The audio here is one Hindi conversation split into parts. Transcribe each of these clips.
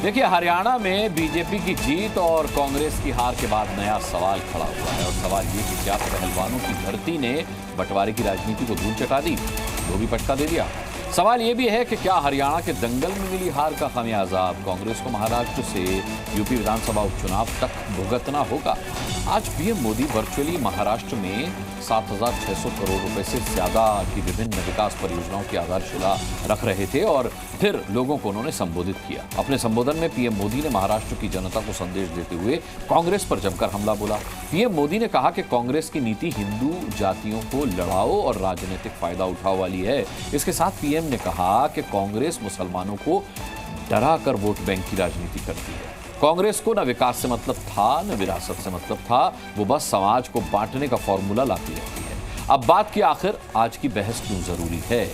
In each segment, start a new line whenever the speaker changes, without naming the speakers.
देखिए, हरियाणा में बीजेपी की जीत और कांग्रेस की हार के बाद नया सवाल खड़ा हुआ है। और सवाल ये कि क्या पहलवानों की धरती ने बंटवारे की राजनीति को धूल चटा दी, धोबी पटका दे दिया। सवाल ये भी है कि क्या हरियाणा के दंगल में मिली हार का खामियाजा अब कांग्रेस को महाराष्ट्र से यूपी विधानसभा उपचुनाव तक भुगतना होगा। आज पीएम मोदी वर्चुअली महाराष्ट्र में 7,600 करोड़ रुपए से ज्यादा की विभिन्न विकास परियोजनाओं की आधारशिला रख रहे थे और फिर लोगों को उन्होंने संबोधित किया। अपने संबोधन में पीएम मोदी ने महाराष्ट्र की जनता को संदेश देते हुए कांग्रेस पर जमकर हमला बोला। पीएम मोदी ने कहा कि कांग्रेस की नीति हिंदू जातियों को लड़ाओ और राजनीतिक फायदा उठाओ वाली है। इसके साथ पीएम ने कहा कि कांग्रेस मुसलमानों को डरा कर वोट बैंक की राजनीति करती है। कांग्रेस को न विकास से मतलब था, न विरासत से मतलब था। वो बस समाज को बांटने का फॉर्मूला लाती रहती है। अब बात की आखिर आज की बहस क्यों जरूरी है?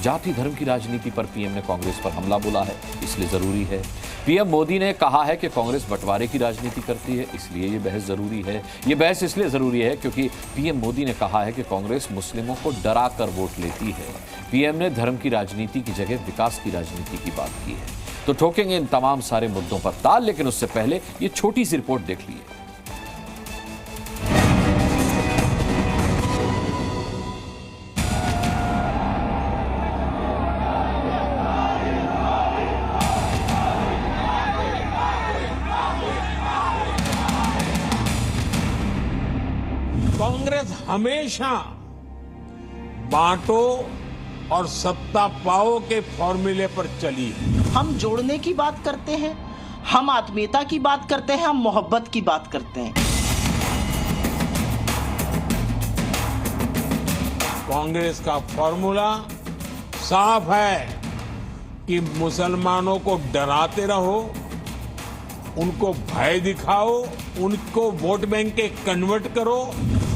जाति धर्म की राजनीति पर पीएम ने कांग्रेस पर हमला बोला है, इसलिए जरूरी है। पीएम मोदी ने कहा है कि कांग्रेस बंटवारे की राजनीति करती है, इसलिए ये बहस जरूरी है। ये बहस इसलिए जरूरी है क्योंकि पीएम मोदी ने कहा है कि कांग्रेस मुस्लिमों को डरा कर वोट लेती है। पीएम ने धर्म की राजनीति की जगह विकास की राजनीति की बात की है। तो ठोकेंगे इन तमाम सारे मुद्दों पर ताल, लेकिन उससे पहले ये छोटी सी रिपोर्ट देख लीजिए।
कांग्रेस हमेशा बांटो और सत्ता पाओ के फॉर्मूले पर चली है।
हम जोड़ने की बात करते हैं, हम आत्मीयता की बात करते हैं, हम मोहब्बत की बात करते हैं।
कांग्रेस का फॉर्मूला साफ है कि मुसलमानों को डराते रहो, उनको भय दिखाओ, उनको वोट बैंक के कन्वर्ट करो।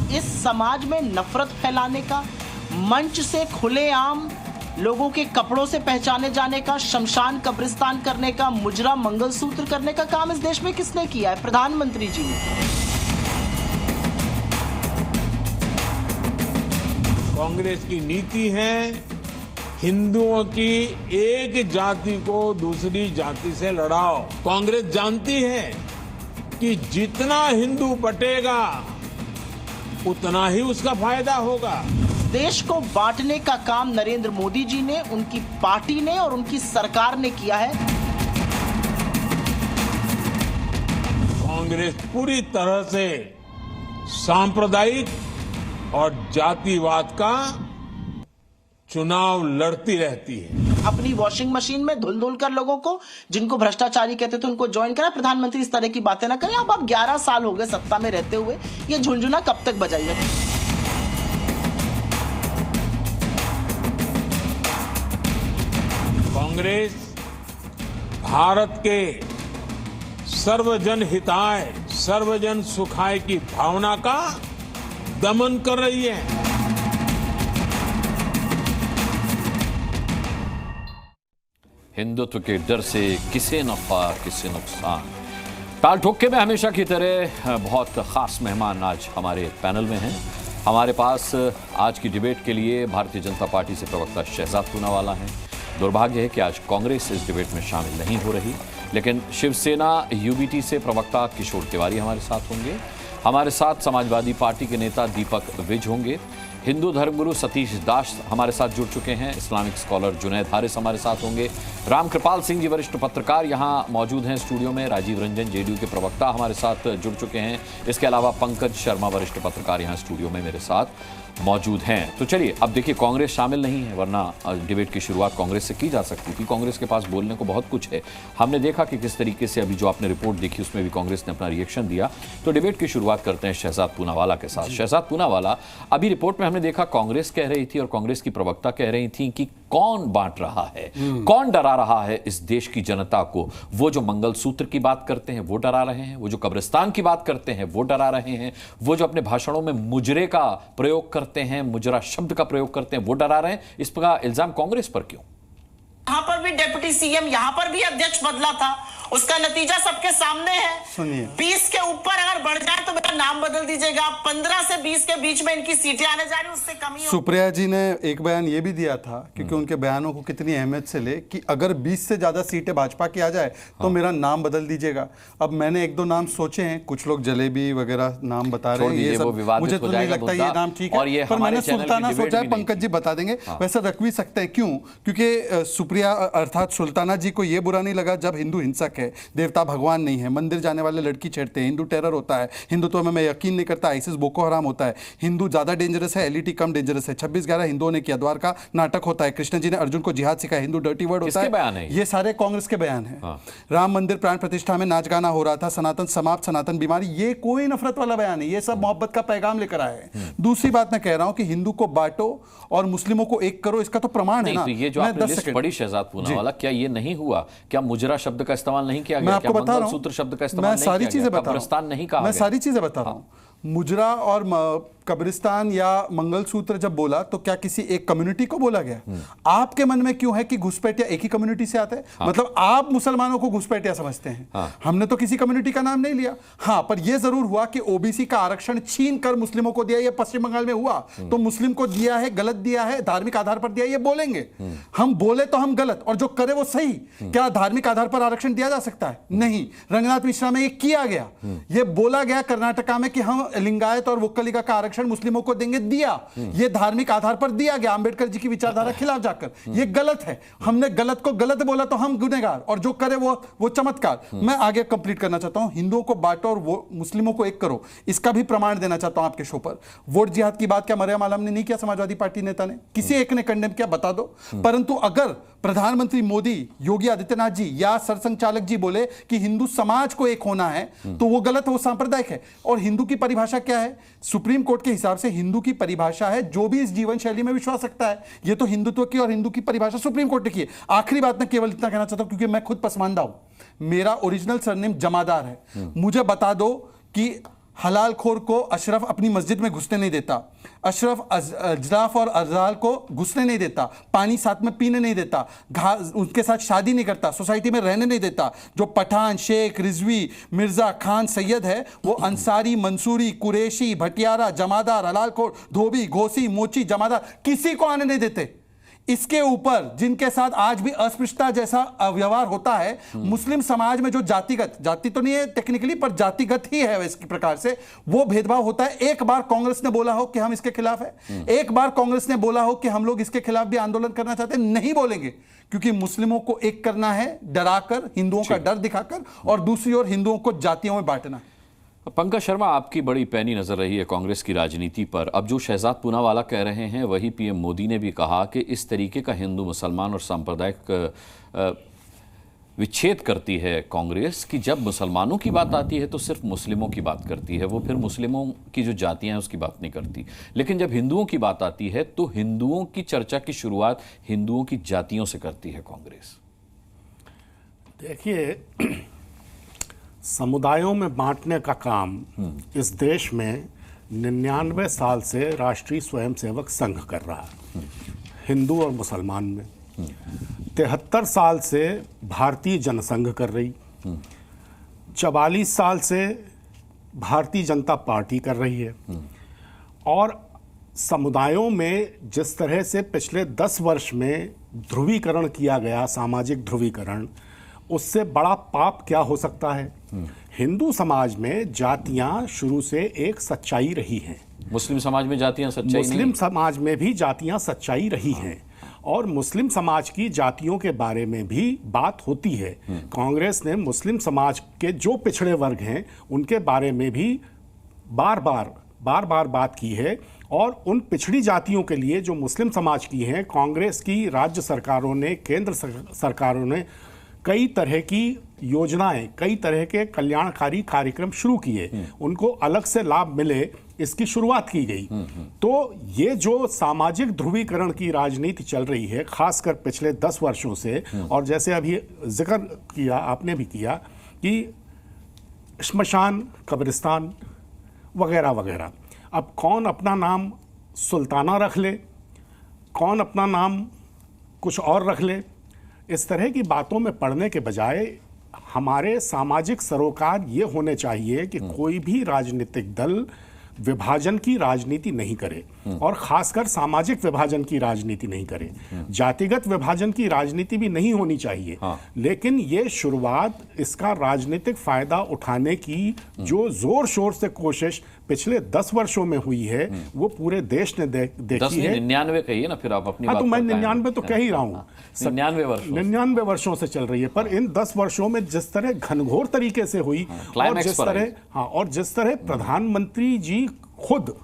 इस समाज में नफरत फैलाने का, मंच से खुलेआम लोगों के कपड़ों से पहचाने जाने का, शमशान कब्रिस्तान करने का, मुजरा मंगलसूत्र करने का काम इस देश में किसने किया है? प्रधानमंत्री जी ने।
कांग्रेस की नीति है हिंदुओं की एक जाति को दूसरी जाति से लड़ाओ। कांग्रेस जानती है कि जितना हिंदू बटेगा उतना ही उसका फायदा होगा।
देश को बांटने का काम नरेंद्र मोदी जी ने, उनकी पार्टी ने और उनकी सरकार ने किया है।
कांग्रेस पूरी तरह से सांप्रदायिक और जातिवाद का चुनाव लड़ती रहती है।
अपनी वॉशिंग मशीन में धुल धुल कर लोगों को, जिनको भ्रष्टाचारी कहते थे, उनको ज्वाइन करा। प्रधानमंत्री इस तरह की बातें ना करें। अब 11 साल हो गए सत्ता में रहते हुए, ये झुंझुना कब तक बजाइए?
कांग्रेस भारत के सर्वजन हिताय, सर्वजन सुखाय की भावना का दमन कर रही है।
हिंदुत्व के डर से किसे नफा किसे नुकसान। ताल ठोके में हमेशा की तरह बहुत खास मेहमान आज हमारे पैनल में हैं। हमारे पास आज की डिबेट के लिए भारतीय जनता पार्टी से प्रवक्ता शहजाद पूनावाला हैं। दुर्भाग्य है कि आज कांग्रेस इस डिबेट में शामिल नहीं हो रही, लेकिन शिवसेना यूबीटी से प्रवक्ता किशोर तिवारी हमारे साथ होंगे। हमारे साथ समाजवादी पार्टी के नेता दीपक विज होंगे। हिंदू धर्मगुरु सतीश दास हमारे साथ जुड़ चुके हैं। इस्लामिक स्कॉलर जुनैद हारिस हमारे साथ होंगे। रामकृपाल सिंह जी वरिष्ठ पत्रकार यहाँ मौजूद हैं स्टूडियो में। राजीव रंजन जेडीयू के प्रवक्ता हमारे साथ जुड़ चुके हैं। इसके अलावा पंकज शर्मा वरिष्ठ पत्रकार यहाँ स्टूडियो में मेरे साथ मौजूद हैं। तो चलिए, अब देखिए, कांग्रेस शामिल नहीं है, वरना डिबेट की शुरुआत कांग्रेस से की जा सकती थी। कांग्रेस के पास बोलने को बहुत कुछ है। हमने देखा कि किस तरीके से अभी जो आपने रिपोर्ट देखी उसमें भी कांग्रेस ने अपना रिएक्शन दिया। तो डिबेट की शुरुआत करते हैं शहजाद पूनावाला के साथ। शहजाद पूनावाला, अभी रिपोर्ट में हमने देखा कांग्रेस कह रही थी और कांग्रेस की प्रवक्ता कह रही थी कि कौन बांट रहा है, कौन डरा रहा है इस देश की जनता को। वो जो मंगलसूत्र की बात करते हैं वो डरा रहे हैं, वो जो कब्रिस्तान की बात करते हैं वो डरा रहे हैं, वो जो अपने भाषणों में मुजरे का प्रयोग करते हैं, मुजरा शब्द का प्रयोग करते हैं, वो डरा रहे हैं। इस पर इल्जाम कांग्रेस पर क्यों?
यहां पर भी डिप्टी सीएम, यहां पर भी अध्यक्ष बदला था उसका नतीजा सबके सामने है।
सुनिए,
20 के ऊपर अगर बढ़ जाए तो मेरा नाम बदल दीजिएगा। 15 से 20 के बीच में इनकी सीटें आने जा रही, उससे कमी हो।
सुप्रिया जी ने एक बयान ये भी दिया था, क्योंकि उनके बयानों को कितनी अहमियत से ले, कि अगर 20 से ज्यादा सीटें भाजपा की आ जाए तो मेरा नाम बदल दीजिएगा। अब मैंने एक दो नाम सोचे हैं, कुछ लोग जलेबी वगैरह नाम बता रहे हैं, ये सब मुझे तो नहीं लगता ये नाम ठीक है, पर मैंने सुल्ताना सोचा है, पंकज जी बता देंगे। वैसे रख भी सकते हैं, क्यों? क्योंकि सुप्रिया अर्थात सुल्ताना जी को ये बुरा नहीं लगा जब हिंदू हिंसक है, देवता भगवान नहीं है, मंदिर जाने वाले लड़की छेड़ते हैं, हिंदू टेरर होता है, हिंदुत्व में मैं यकीन नहीं करता, आईसिस बोको हराम होता है, हिंदू ज्यादा डेंजरस है, एलईटी कम डेंजरस है, 26/11 हिंदुओं ने किया, द्वारका नाटक होता है, कृष्ण जी ने अर्जुन को जिहाद सिखाया, हिंदू डर्टी वर्ड होता है। ये सारे कांग्रेस के बयान है। राम मंदिर प्राण प्रतिष्ठा में नाच गाना हो रहा था, सनातन समाप्त, सनातन बीमारी, ये कोई नफरत वाला बयान है, ये सब मोहब्बत का पैगाम लेकर आए हैं। दूसरी बात मैं कह रहा हूं कि हिंदू को बांटो और मुस्लिमों को एक करो, इसका तो प्रमाण है ना।
तो ये जो आपने लिस्ट पढ़ी शहजाद पूनावाला, क्या ये नहीं हुआ? क्या मुजरा शब्द का इस्तेमाल नहीं किया गया?
मैं आपको बता रहा हूं,
सूत्र शब्द का इस्तेमाल
मैं सारी चीजें बता रहा हूं,
नहीं कहा,
मैं सारी चीजें बता रहा हूं। मुजरा और कब्रिस्तान या मंगलसूत्र जब बोला तो क्या किसी एक कम्युनिटी को बोला गया? आपके मन में क्यों है कि घुसपैठिया एक ही कम्युनिटी से आता है? मतलब आप मुसलमानों को घुसपैठिया समझते हैं। हमने तो किसी कम्युनिटी का नाम नहीं लिया। हाँ, पर यह जरूर हुआ कि ओबीसी का आरक्षण छीन कर मुस्लिमों को दिया, यह पश्चिम बंगाल में हुआ, तो मुस्लिम को दिया है, गलत दिया है, धार्मिक आधार पर दिया, ये बोलेंगे। हम बोले तो हम गलत और जो करे वो सही। क्या धार्मिक आधार पर आरक्षण दिया जा सकता है? नहीं। रंगनाथ मिश्रा में ये किया गया, ये बोला गया कर्नाटका में कि हम लिंगायत और वोक्कलिगा का आरक्षण मुस्लिमों को देंगे, दिया। ये धार्मिक आधार पर दिया गया, अंबेडकर जी की विचारधारा खिलाफ जाकर। ये गलत है, हमने गलत को गलत बोला तो हम गुनहगार, और जो करे वो चमत्कार। मैं आगे कंप्लीट करना चाहता हूं, हिंदुओं को बांटो और वो मुस्लिमों को एक करो, इसका भी प्रमाण देना चाहता हूं आपके शो पर। वोट जिहाद की बात क्या मरियम आलम ने नहीं किया? समाजवादी पार्टी नेता ने किसी एक ने कंडेम किया? बता दो। परंतु अगर प्रधानमंत्री मोदी, योगी आदित्यनाथ जी या सरसंघचालक जी बोले कि हिंदू समाज को एक होना है, तो वो गलत है, वो सांप्रदायिक है। और हिंदू की परिभाषा क्या है? सुप्रीम कोर्ट के हिसाब से हिंदू की परिभाषा है जो भी इस जीवन शैली में विश्वास रखता है। ये तो हिंदुत्व की और हिंदू की परिभाषा सुप्रीम कोर्ट ने की है। आखिरी बात मैं केवल इतना कहना चाहता हूं, क्योंकि मैं खुद पसमानदा हूं, मेरा ओरिजिनल सरनेम जमादार है। मुझे बता दो कि हलाल खोर को अशरफ अपनी मस्जिद में घुसने नहीं देता, अशरफ अजराफ और अजराल को घुसने नहीं देता, पानी साथ में पीने नहीं देता, उनके साथ शादी नहीं करता, सोसाइटी में रहने नहीं देता। जो पठान, शेख, रिजवी, मिर्जा, खान, सैयद है, वो अंसारी, मंसूरी, कुरैशी, भटियारा, जमादार, हलाल खोर, धोबी, घोसी, मोची, जमादार किसी को आने नहीं देते। इसके ऊपर जिनके साथ आज भी अस्पृश्यता जैसा व्यवहार होता है, मुस्लिम समाज में जो जातिगत, जाति तो नहीं है टेक्निकली पर जातिगत ही है इस प्रकार से वो भेदभाव होता है। एक बार कांग्रेस ने बोला हो कि हम इसके खिलाफ है, एक बार कांग्रेस ने बोला हो कि हम लोग इसके खिलाफ भी आंदोलन करना चाहते हैं? नहीं बोलेंगे, क्योंकि मुस्लिमों को एक करना है डराकर, हिंदुओं का डर दिखाकर, और दूसरी ओर हिंदुओं को जातियों में बांटना है।
पंकज शर्मा, आपकी बड़ी पैनी नजर रही है कांग्रेस की राजनीति पर। अब जो शहजाद पूनावाला कह रहे हैं वही पीएम मोदी ने भी कहा कि इस तरीके का हिंदू मुसलमान और सांप्रदायिक विच्छेद करती है कांग्रेस कि जब मुसलमानों की बात आती है तो सिर्फ मुस्लिमों की बात करती है, वो फिर मुस्लिमों की जो जातियां हैं उसकी बात नहीं करती। लेकिन जब हिंदुओं की बात आती है तो हिंदुओं की चर्चा की शुरुआत हिंदुओं की जातियों से करती है कांग्रेस।
देखिए, समुदायों में बांटने का काम इस देश में 99 साल से राष्ट्रीय स्वयंसेवक संघ कर रहा है, हिंदू और मुसलमान में। 73 साल से भारतीय जनसंघ कर रही, 44 साल से भारतीय जनता पार्टी कर रही है। और समुदायों में जिस तरह से पिछले 10 वर्ष में ध्रुवीकरण किया गया, सामाजिक ध्रुवीकरण, उससे बड़ा पाप क्या हो सकता है? हिंदू समाज में जातियां शुरू से एक सच्चाई रही हैं।
मुस्लिम समाज में जातियां सच्चाई
मुस्लिम
नहीं?
समाज में भी जातियां सच्चाई रही हैं, और मुस्लिम समाज की जातियों के बारे में भी बात होती है। कांग्रेस ने मुस्लिम समाज के जो पिछड़े वर्ग हैं उनके बारे में भी बार बार बात की है। और उन पिछड़ी जातियों के लिए जो मुस्लिम समाज की हैं, कांग्रेस की राज्य सरकारों ने, केंद्र सरकारों ने कई तरह की योजनाएं, कई तरह के कल्याणकारी कार्यक्रम शुरू किए, उनको अलग से लाभ मिले, इसकी शुरुआत की गई। तो ये जो सामाजिक ध्रुवीकरण की राजनीति चल रही है, खासकर पिछले 10 वर्षों से, और जैसे अभी जिक्र किया, आपने भी किया कि श्मशान, कब्रिस्तान वगैरह वगैरह, अब कौन अपना नाम सुल्ताना रख ले, कौन अपना नाम कुछ और रख ले, इस तरह की बातों में पड़ने के बजाय हमारे सामाजिक सरोकार ये होने चाहिए कि कोई भी राजनीतिक दल विभाजन की राजनीति नहीं करे और खासकर सामाजिक विभाजन की राजनीति नहीं करे। जातिगत विभाजन की राजनीति भी नहीं होनी चाहिए। लेकिन ये शुरुआत इसका राजनीतिक फायदा उठाने की जो जोर शोर से कोशिश पिछले 10 वर्षों में हुई है वो पूरे देश ने देखी है।
99 कहिए ना फिर आप अपनी बात।
तो मैं 99 तो कह ही रहा हूँ।
99
वर्षों से चल रही है। पर इन 10 वर्षों में जिस तरह घनघोर तरीके से हुई और जिस तरह प्रधानमंत्री जी खुद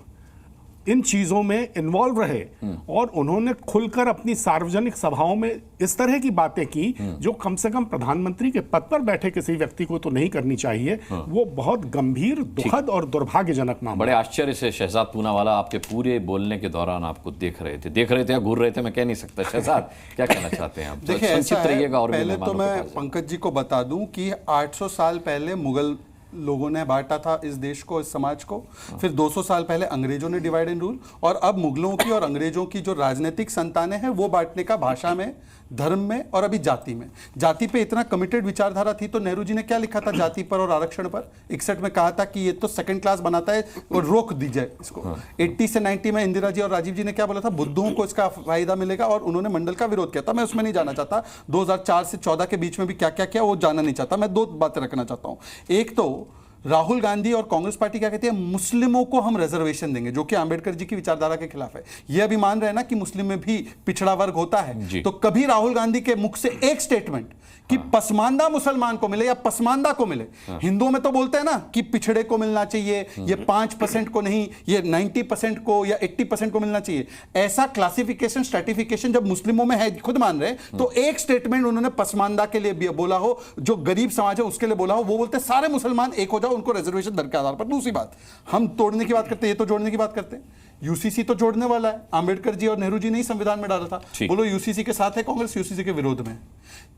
इन चीजों में इन्वॉल्व रहे और उन्होंने खुलकर अपनी सार्वजनिक सभाओं में इस तरह की बातें की जो कम से कम प्रधानमंत्री के पद पर बैठे किसी व्यक्ति को तो नहीं करनी चाहिए, वो बहुत गंभीर, दुखद और दुर्भाग्यजनक मामला।
बड़े आश्चर्य से शहजाद पूनावाला आपके पूरे बोलने के दौरान आपको देख रहे थे या घूर रहे थे, मैं कह नहीं सकता। शहजाद क्या कहना चाहते हैं आप?
देखिए ऐसा है, पहले तो मैं पंकज जी को बता दूं कि 800 साल पहले मुगल लोगों ने बांटा था इस देश को, इस समाज को। फिर 200 साल पहले अंग्रेजों ने डिवाइड एंड रूल, और अब मुगलों की और अंग्रेजों की जो राजनीतिक संतानें हैं वो बांटने का भाषा में, धर्म में और अभी जाति में। जाति पे इतना कमिटेड विचारधारा थी तो नेहरू जी ने क्या लिखा था जाति पर और आरक्षण पर? 61 में कहा था कि ये तो सेकंड क्लास बनाता है और रोक दी जाए इसको। 80 से 90 में इंदिरा जी और राजीव जी ने क्या बोला था? बुद्धुओं को इसका फायदा मिलेगा, और उन्होंने मंडल का विरोध किया था। मैं उसमें नहीं जाना चाहता। 2004 से 14 के बीच में भी क्या क्या किया वो जाना नहीं चाहता। मैं 2 बातें रखना चाहता हूं। एक तो राहुल गांधी और कांग्रेस पार्टी क्या कहती है? मुस्लिमों को हम रिजर्वेशन देंगे, जो कि अंबेडकर जी की विचारधारा के खिलाफ है। ये अभी मान रहे हैं ना कि मुस्लिम में भी पिछड़ा वर्ग होता है। तो कभी राहुल गांधी के मुख से एक स्टेटमेंट कि पसमानदा मुसलमान को मिले या पसमानदा को मिले। हिंदुओं में तो बोलते हैं ना कि पिछड़े को मिलना चाहिए, ये 5% को नहीं, ये 90% को या 80% को मिलना चाहिए। ऐसा क्लासिफिकेशन, स्ट्रेटिफिकेशन जब मुस्लिमों में है, खुद मान रहे हैं, तो एक स्टेटमेंट उन्होंने पसमानदा के लिए बोला हो, जो गरीब समाज है उसके लिए बोला हो, वो बोलते सारे मुसलमान एक हो जाओ, उनको रिजर्वेशन दर के आधार पर। दूसरी बात, हम तोड़ने की बात करते हैं, ये तो जोड़ने की बात करते हैं। यूसीसी तो जोड़ने वाला है, अंबेडकर जी और नेहरू जी ने ही संविधान में डाला था। बोलो यूसीसी के साथ है कांग्रेस, यूसीसी के विरोध में।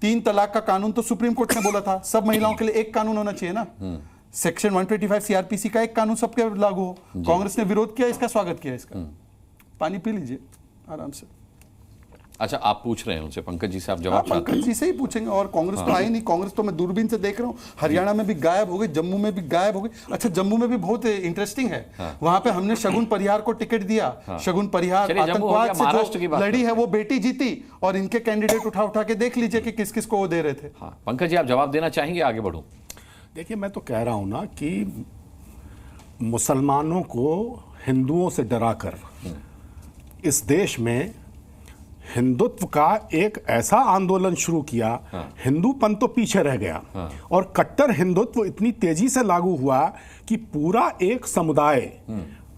3 तलाक का कानून तो सुप्रीम कोर्ट ने बोला था सब महिलाओं के लिए एक कानून होना चाहिए ना। सेक्शन 125 सीआरपीसी का एक कानून सबके लागू हो। कांग्रेस ने विरोध किया, इसका स्वागत किया। इसका पानी पी लीजिए आराम से।
अच्छा, आप पूछ रहे हैं उनसे, पंकज जी से आप जवाब चाहते हैं?
पंकज जी से ही पूछेंगे। और कांग्रेस तो आई नहीं। कांग्रेस तो मैं दूरबीन से देख रहा हूँ, हरियाणा में भी गायब हो गई, जम्मू में भी गायब हो गई। अच्छा, जम्मू में भी बहुत इंटरेस्टिंग है। वहां पे हमने शगुन परिहार को टिकट दिया। शगुन परिहार आतंकवाद से जो लड़ी है वो बेटी जीती, और इनके कैंडिडेट उठा के देख लीजिए कि किस किस को वो दे रहे थे।
पंकज जी आप जवाब देना चाहेंगे? आगे बढ़ूं।
देखिए, मैं तो कह रहा हूं ना कि मुसलमानों को हिंदुओं से डराकर इस देश में हिंदुत्व का एक ऐसा आंदोलन शुरू किया, हिंदूपन तो पीछे रह गया, और कट्टर हिंदुत्व इतनी तेजी से लागू हुआ कि पूरा एक समुदाय,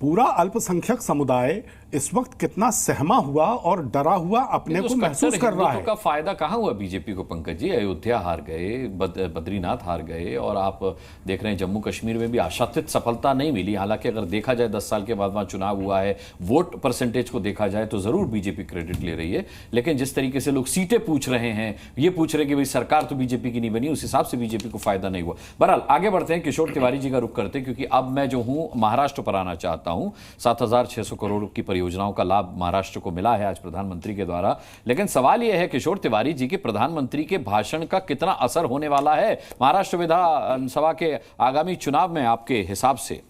पूरा अल्पसंख्यक समुदाय इस वक्त कितना सहमा हुआ और डरा हुआ अपने को महसूस कर रहा है।
का फायदा कहां हुआ बीजेपी को पंकज जी? अयोध्या हार गए, बद्रीनाथ हार गए, और आप देख रहे हैं जम्मू कश्मीर में भी आशातीत सफलता नहीं मिली। हालांकि अगर देखा जाए 10 साल के बाद वहां चुनाव हुआ है, वोट परसेंटेज को देखा जाए तो जरूर बीजेपी क्रेडिट ले रही है। लेकिन जिस तरीके से लोग सीटें पूछ रहे हैं, ये पूछ रहे हैं कि भाई सरकार तो बीजेपी की नहीं बनी, उस हिसाब से बीजेपी को फायदा नहीं हुआ। बहरहाल आगे बढ़ते हैं, किशोर तिवारी जी का रुख करते हैं, क्योंकि अब मैं जो हूं महाराष्ट्र पर आना चाहता हूं। 7,600 करोड़ की परियोजनाओं का लाभ महाराष्ट्र को मिला है आज प्रधानमंत्री के द्वारा। लेकिन सवाल यह है किशोर तिवारी जी कि प्रधानमंत्री के भाषण का कितना असर होने वाला है महाराष्ट्र विधानसभा के आगामी चुनाव में आपके हिसाब से?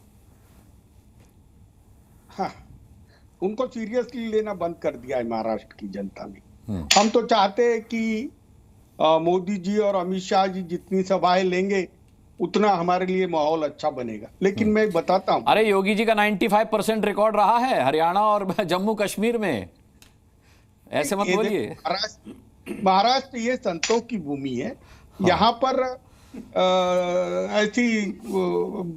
हाँ, उनको सीरियसली लेना बंद कर दिया है महाराष्ट्र की जनता ने। हम तो चाहते हैं कि मोदी जी और अमित शाह जी जितनी सभाएं लेंगे उतना हमारे लिए माहौल अच्छा बनेगा। लेकिन मैं बताता हूं,
अरे योगी जी का 95% रिकॉर्ड रहा है हरियाणा और जम्मू कश्मीर में। ऐसे मत बोलिए।
महाराष्ट्र ये संतों की भूमि है। यहाँ पर ऐसी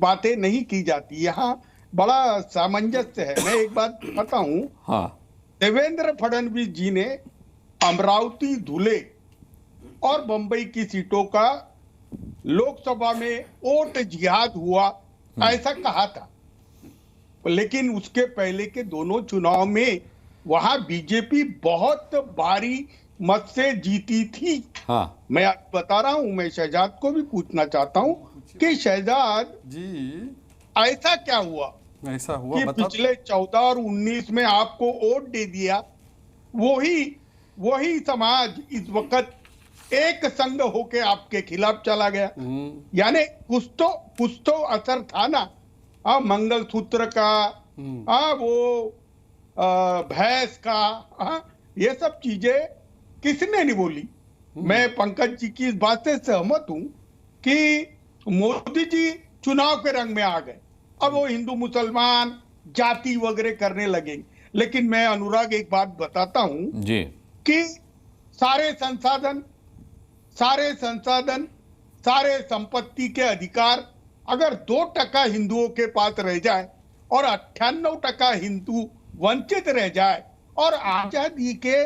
बातें नहीं की जाती। यहाँ बड़ा सामंजस्य है। मैं एक बात बताता हूँ। देवेंद्र फडणवीस जी ने अमरावती, धुले और बंबई की सीटों का लोकसभा में वोट जिहाद हुआ ऐसा कहा था। लेकिन उसके पहले के दोनों चुनाव में वहां बीजेपी बहुत भारी मत से जीती थी। मैं बता रहा हूं, मैं शहजाद को भी पूछना चाहता हूं कि शहजाद जी ऐसा क्या हुआ कि पिछले 14 और 19 में आपको वोट दे दिया, वही समाज इस वक्त एक संग होके आपके खिलाफ चला गया। यानी कुछ तो असर था ना। मंगलसूत्र का, वो भैंस का, ये सब चीजें किसने नहीं बोली। मैं पंकज जी की इस बात से सहमत हूं कि मोदी जी चुनाव के रंग में आ गए, अब वो हिंदू मुसलमान जाति वगैरह करने लगेंगे। लेकिन मैं अनुराग एक बात बताता हूं
जी
कि सारे संसाधन, सारे संपत्ति के अधिकार अगर 2% हिंदुओं के पास रह जाए और 98% हिंदू वंचित रह जाए और आजादी के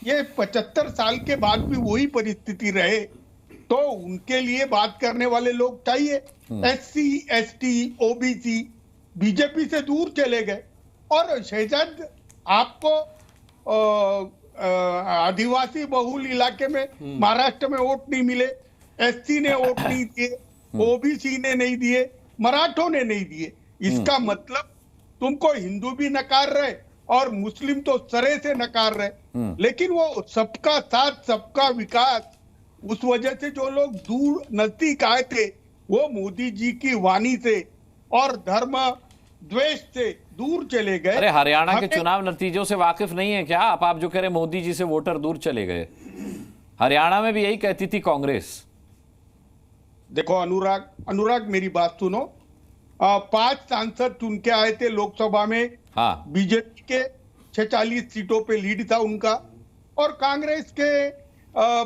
ये 75 साल के बाद भी वही परिस्थिति रहे, तो उनके लिए बात करने वाले लोग चाहिए। SC, ST, OBC बीजेपी से दूर चले गए। और शहजाद, आपको आदिवासी बहुल इलाके में महाराष्ट्र में वोट नहीं मिले, SC ने वोट नहीं दिए, OBC ने नहीं दिए, मराठों ने नहीं दिए। इसका मतलब तुमको हिंदू भी नकार रहे और मुस्लिम तो सरे से नकार रहे। लेकिन वो सबका साथ सबका विकास, उस वजह से जो लोग दूर नजदीक आए थे वो मोदी जी की वाणी से और धर्म द्वेष से दूर चले गए।
अरे हरियाणा के चुनाव नतीजों से वाकिफ नहीं है क्या आप जो कह रहे मोदी जी से वोटर दूर चले गए? हरियाणा में भी यही कहती थी कांग्रेस।
देखो अनुराग मेरी बात सुनो। 5 सांसद चुन के आए थे लोकसभा में।
हाँ।
बीजेपी के 46 सीटों पे लीड था उनका, और कांग्रेस के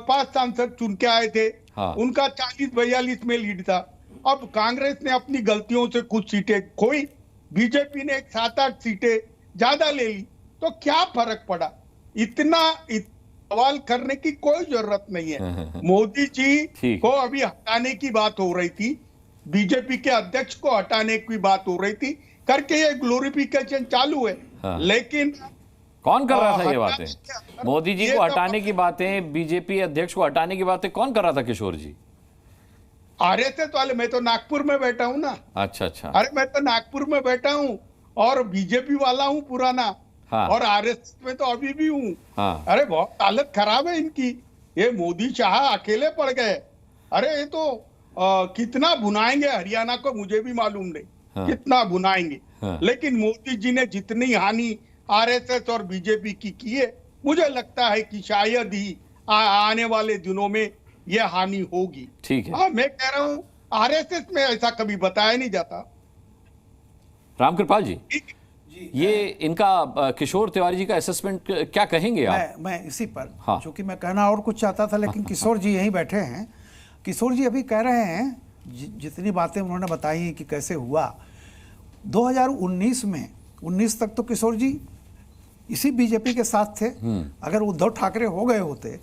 5 सांसद चुन के आए थे।
हाँ।
उनका 40-42 में लीड था। अब कांग्रेस ने अपनी गलतियों से कुछ सीटें खोई, बीजेपी ने 7-8 सीटें ज्यादा ले ली, तो क्या फर्क पड़ा? इतना सवाल करने की कोई जरूरत नहीं है। मोदी जी को अभी हटाने की बात हो रही थी, बीजेपी के अध्यक्ष को हटाने की बात हो रही थी, करके ये ग्लोरिफिकेशन चालू है।
हाँ।
लेकिन
कौन कर रहा था ये बातें? मोदी जी को हटाने की बातें, बीजेपी अध्यक्ष को हटाने की बातें कौन कर रहा था किशोर जी?
RSS वाले। मैं तो नागपुर में बैठा हूं ना।
अच्छा।
अरे मैं तो नागपुर में बैठा हूं और बीजेपी वाला हूं पुराना।
हाँ।
और RSS में तो अभी भी हूं।
हाँ।
अरे बहुत हालत खराब है इनकी। ये मोदी शाह अकेले पड़ गए। अरे ये तो कितना भुनाएंगे हरियाणा को मुझे भी मालूम नहीं।
हाँ।
कितना भुनाएंगे।
हाँ।
लेकिन मोदी जी ने जितनी हानि RSS और बीजेपी की है, मुझे लगता है कि शायद ही आने वाले दिनों में यह हानि होगी।
ठीक है।
हाँ, मैं कह रहा हूं RSS में ऐसा कभी बताया नहीं जाता।
रामकृपाल जी, ये इनका किशोर तिवारी जी का असेसमेंट क्या कहेंगे आप?
मैं इसी पर,
हाँ।
चूंकि मैं कहना और कुछ चाहता था, लेकिन किशोर जी यहीं बैठे हैं। किशोर जी अभी कह रहे हैं, जितनी बातें उन्होंने बताई कि कैसे हुआ 2019 में, 19 तक तो किशोर जी इसी बीजेपी के साथ थे। अगर उद्धव ठाकरे हो गए होते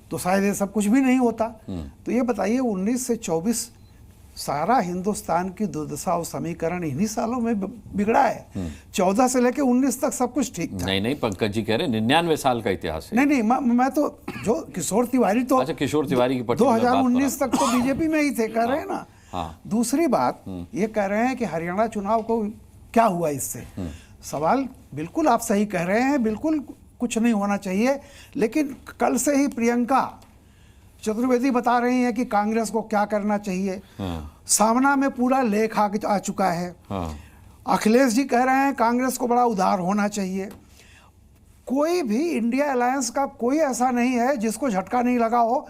तो शायद ये सब कुछ भी नहीं होता। तो ये बताइए 19 से 24 सारा हिंदुस्तान की दुर्दशा और समीकरण इन्हीं सालों में बिगड़ा है। 14 से लेकर 19 तक सब कुछ ठीक था।
नहीं पंकज जी कह रहे 99 साल का इतिहास है।
नहीं, मैं तो जो किशोर तिवारी तो,
अच्छा, किशोर तिवारी की
2019 तक तो बीजेपी में ही थे, कह रहे हैं ना।
हाँ।
दूसरी बात ये कह रहे हैं कि हरियाणा चुनाव को क्या हुआ इससे। सवाल बिल्कुल आप सही कह रहे हैं, बिल्कुल कुछ नहीं होना चाहिए। लेकिन कल से ही प्रियंका चतुर्वेदी बता रही हैं कि कांग्रेस को क्या करना चाहिए। सामना में पूरा लेख आ चुका है। अखिलेश जी कह रहे हैं कांग्रेस को बड़ा उदार होना चाहिए। कोई भी इंडिया अलायंस का कोई ऐसा नहीं है जिसको झटका नहीं लगा हो।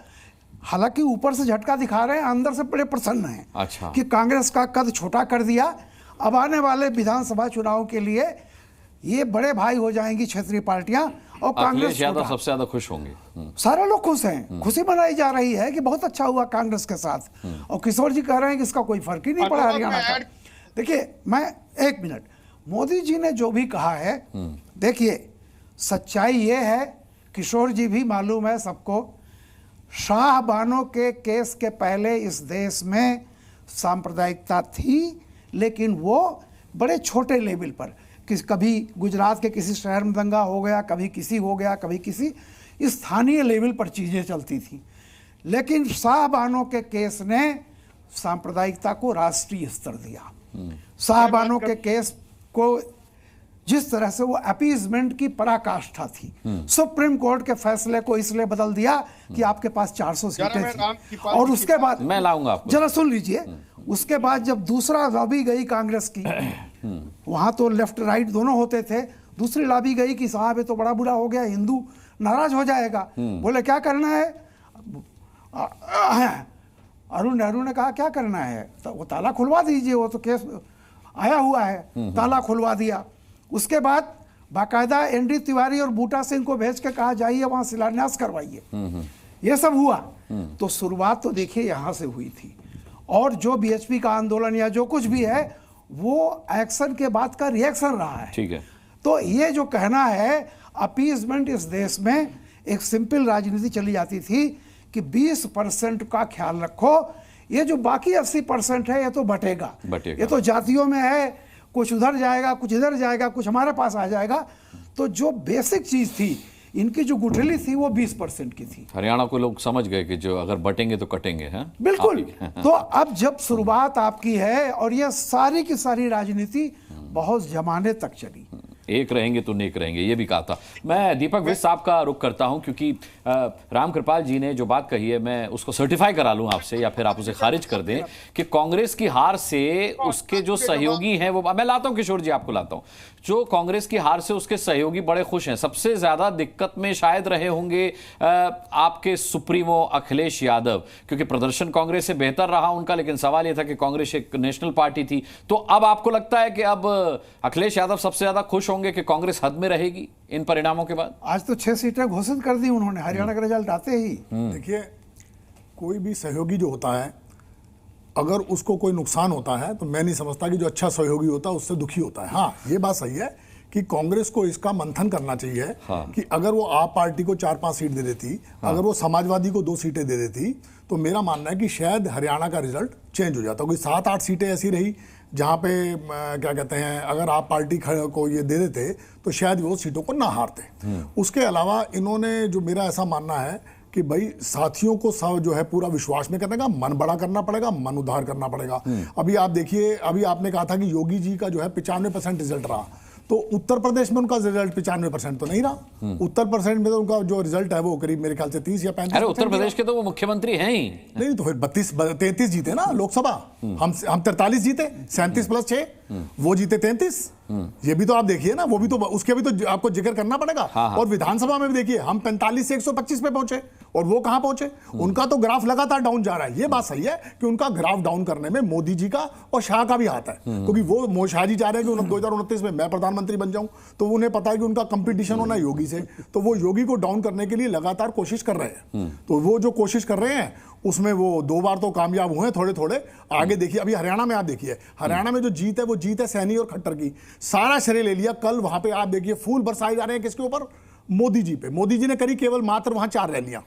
हालांकि ऊपर से झटका दिखा रहे हैं, अंदर से बड़े प्रसन्न हैं।
अच्छा।
कि कांग्रेस का कद छोटा कर दिया। अब आने वाले विधानसभा चुनाव के लिए ये बड़े भाई हो जाएंगी क्षेत्रीय पार्टियां, और कांग्रेस
यादव सबसे ज्यादा खुश होंगे।
सारे लोग खुश हैं। खुशी मनाई जा रही है कि बहुत अच्छा हुआ कांग्रेस के साथ। और किशोर जी कह रहे हैं कि इसका कोई फर्क ही नहीं पड़ा हरियाणा का। देखिए, मैं 1 मिनट, मोदी जी ने जो भी कहा है, देखिए सच्चाई ये है, किशोर जी भी मालूम है सबको, शाहबानों के केस के पहले इस देश में सांप्रदायिकता थी, लेकिन वो बड़े छोटे लेवल पर, कभी गुजरात के किसी शहर में दंगा हो गया, कभी किसी हो गया, कभी किसी, स्थानीय लेवल पर चीज़ें चलती थी। लेकिन शाहबानों के केस ने सांप्रदायिकता को राष्ट्रीय स्तर दिया। शाहबानों के केस को जिस तरह से वो अपीजमेंट की पराकाष्ठा थी। सुप्रीम कोर्ट के फैसले को इसलिए बदल दिया कि आपके पास 400 सीटें थी। और उसके बाद
मैं लाऊंगा आपको,
जरा सुन लीजिए, उसके बाद जब दूसरा लॉबी गई कांग्रेस की, वहां तो लेफ्ट राइट दोनों होते थे, दूसरी लॉबी गई कि साहब ये तो बड़ा बुरा हो गया, हिंदू नाराज हो जाएगा। बोले क्या करना है? अरुण नेहरू ने कहा क्या करना है? तो वो ताला खुलवा दीजिए, वो तो केस आया हुआ है। ताला खुलवा दिया। उसके बाद बाकायदा एनडी तिवारी और बूटा सिंह को भेज के कहा जाइए वहां शिलान्यास करवाइए। ये सब हुआ। तो शुरुआत तो देखिए यहां से हुई थी, और जो बीएचपी का आंदोलन या जो कुछ भी है वो एक्शन के बाद का रिएक्शन रहा है।
ठीक है।
तो ये जो कहना है अपीजमेंट, इस देश में एक सिंपल राजनीति चली जाती थी कि 20% का ख्याल रखो, ये जो बाकी 80% है ये तो बटेगा। ये तो जातियों में है, कुछ उधर जाएगा, कुछ इधर जाएगा, कुछ हमारे पास आ जाएगा। तो जो बेसिक चीज थी, इनकी जो गुठली थी वो 20% की थी।
हरियाणा को लोग समझ गए कि जो अगर बटेंगे तो कटेंगे, हैं?
बिल्कुल। तो अब जब शुरुआत आपकी है, और ये सारी की सारी राजनीति बहुत जमाने तक चली,
एक रहेंगे तो नेक रहेंगे, ये भी कहा था। मैं दीपक विज साहब का रुख करता हूं, क्योंकि राम कृपाल जी ने जो बात कही है मैं उसको सर्टिफाई करा लूं आपसे, या फिर आप उसे खारिज कर दें कि कांग्रेस की हार से उसके जो सहयोगी हैं वो, मैं लाता हूं किशोर जी, आपको लाता हूं, जो कांग्रेस की हार से उसके सहयोगी बड़े खुश हैं। सबसे ज्यादा दिक्कत में शायद रहे होंगे आपके सुप्रीमो अखिलेश यादव, क्योंकि प्रदर्शन कांग्रेस से बेहतर रहा उनका, लेकिन सवाल यह था कि कांग्रेस एक नेशनल पार्टी थी। तो अब आपको लगता है कि अब अखिलेश यादव सबसे ज्यादा खुश होंगे कि कांग्रेस हद में रहेगी इन परिणामों के बाद?
आज तो 6 सीटें घोषित कर दी उन्होंने हरियाणा का रिजल्ट आते ही।
देखिए, कोई भी सहयोगी जो होता है, अगर उसको कोई नुकसान होता है तो मैं नहीं समझता कि जो अच्छा सहयोगी होता है उससे दुखी होता है। हाँ, ये बात सही है कि कांग्रेस को इसका मंथन करना चाहिए। हाँ। कि अगर वो आप पार्टी को 4-5 सीट दे देती, हाँ। अगर वो समाजवादी को 2 सीटें दे देती, तो मेरा मानना है कि शायद हरियाणा का रिजल्ट चेंज हो जाता। कोई 7-8 सीटें ऐसी रही जहां पे क्या कहते हैं, अगर आप पार्टी को ये दे देते तो शायद वो सीटों को ना हारते। उसके अलावा इन्होंने, जो मेरा ऐसा मानना है कि भाई साथियों को सब जो है पूरा विश्वास में करने का, मन बड़ा करना पड़ेगा, मन उद्धार करना पड़ेगा। अभी आप देखिए, अभी आपने कहा था कि योगी जी का जो है 95% रिजल्ट रहा, तो उत्तर प्रदेश में उनका रिजल्ट 95% तो नहीं रहा। उत्तर प्रदेश में तो उनका जो रिजल्ट है वो करीब मेरे ख्याल से 30 या 35।
अरे उत्तर प्रदेश के तो वो मुख्यमंत्री हैं ही
नहीं, तो फिर 33 जीते ना लोकसभा। हम 43 जीते, 37 + 6 वो जीते 33। ये भी तो आप देखिए ना, वो भी तो, उसके भी तो आपको जिक्र करना पड़ेगा। हाँ। और विधानसभा में भी देखिए, हम 45 से 125 पे पहुंचे, और वो कहां पहुंचे? उनका तो ग्राफ लगातार डाउन जा रहा है। ये बात सही है कि उनका ग्राफ डाउन करने में मोदी जी का और शाह का भी हाथ है, क्योंकि वो शाह जी चाह रहे हैं कि 2029 में मैं प्रधानमंत्री बन जाऊं, तो उन्हें पता है कि उनका कंपटीशन होना योगी से, तो वो योगी को डाउन करने के लिए लगातार कोशिश कर रहे हैं। तो वो जो कोशिश कर रहे हैं उसमें वो 2 बार तो कामयाब हुए, थोड़े थोड़े आगे देखिए। अभी हरियाणा में आप देखिए, हरियाणा में जो जीत है वो जीत है सैनी और खट्टर की। सारा श्रेय ले लिया। कल वहां पे आप देखिए फूल बरसाए जा रहे हैं किसके ऊपर? मोदी जी पे। मोदी जी ने करी केवल मात्र वहां 4 रैलियां।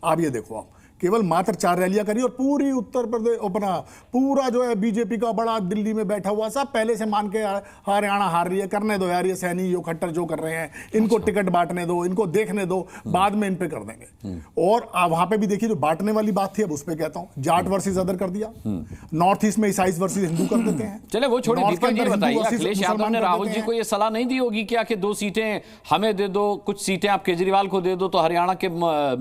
आप ये देखो, आप केवल मात्र 4 रैलियां करी, और पूरी उत्तर प्रदेश अपना पूरा जो है बीजेपी का बड़ा दिल्ली में बैठा हुआ सब पहले से मान के हरियाणा हार रही है, करने दो यार, ये सैनी यो खट्टर जो कर रहे हैं, इनको टिकट बांटने दो, इनको देखने दो, बाद में इन पे कर देंगे। और वहां पे भी देखिए जो बांटने वाली बात थी, अब उस पर कहता हूं जाट वर्सेस अदर कर दिया। नॉर्थ ईस्ट में ईसाई वर्सेस हिंदू कर देते हैं।
चले वो छोड़िए, दीपक जी बताइए, अखिलेश यादव ने राहुल जी को ये सलाह नहीं दी होगी क्या कि 2 सीटें हमें दे दो, कुछ सीटें आप केजरीवाल को दे दो, तो हरियाणा के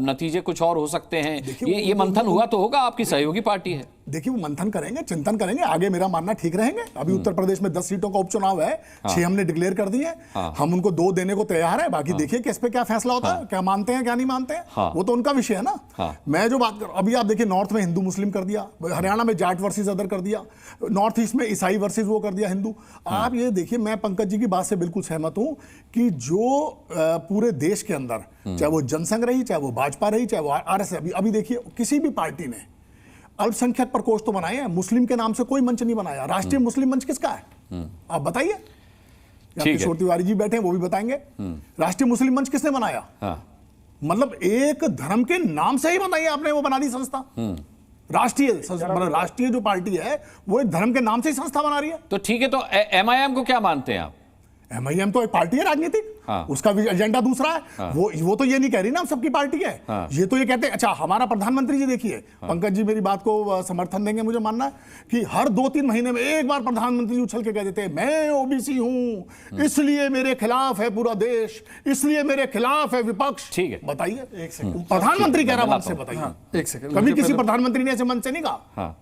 नतीजे कुछ और हो सकते हैं? ये मंथन हुआ तो होगा, आपकी सहयोगी पार्टी है।
देखिए वो मंथन करेंगे, चिंतन करेंगे, आगे मेरा मानना ठीक रहेंगे। अभी उत्तर प्रदेश में 10 सीटों का उपचुनाव है। हाँ। 6 हमने डिक्लेयर कर दी है। हाँ। हम उनको 2 देने को तैयार है। बाकी देखिए किस पे क्या फैसला होता है, क्या मानते हैं क्या नहीं मानते हैं। हाँ। वो तो उनका विषय है ना। हाँ। मैं जो बात कर, अभी आप देखिए नॉर्थ में हिंदू मुस्लिम कर दिया, हरियाणा में जाट वर्सेस अदर कर दिया, नॉर्थ ईस्ट में ईसाई वर्सेस वो कर दिया हिंदू। आप ये देखिए, मैं पंकज जी की बात से बिल्कुल सहमत हूं कि जो पूरे देश के अंदर, चाहे वो जनसंघ रही, चाहे वो भाजपा रही, चाहे वो आरएसएस, अभी देखिए किसी भी पार्टी ने अल्पसंख्यक प्रकोष्ठ तो बनाए हैं, मुस्लिम के नाम से कोई मंच नहीं बनाया। राष्ट्रीय मुस्लिम मंच किसका है? आप बताइए। किशोर तिवारी जी बैठे हैं, वो भी बताएंगे। राष्ट्रीय मुस्लिम मंच किसने बनाया? हाँ। मतलब एक धर्म के नाम से ही बनाई आपने, वो बना दी संस्था। राष्ट्रीय जो पार्टी है वो एक धर्म के नाम से ही संस्था बना रही है।
तो ठीक है, तो MIM को क्या मानते हैं आप?
MIM तो एक पार्टी है राजनीतिक, उसका भी एजेंडा दूसरा है। वो तो ये नहीं कह रही ना हम सबकी पार्टी है। ये तो ये कहते हैं, अच्छा हमारा प्रधानमंत्री जी देखिए, पंकज जी मेरी बात को समर्थन देंगे, मुझे मानना है कि हर 2-3 महीने में एक बार प्रधानमंत्री जी उछल के कह देते हैं मैं ओबीसी हूं, इसलिए मेरे खिलाफ है पूरा देश, इसलिए मेरे खिलाफ है विपक्ष।
ठीक है,
बताइए, एक सेकंड, प्रधानमंत्री कह रहा है, से बताइए,
एक सेकंड,
कभी किसी प्रधानमंत्री ने ऐसे मन से नहीं कहा।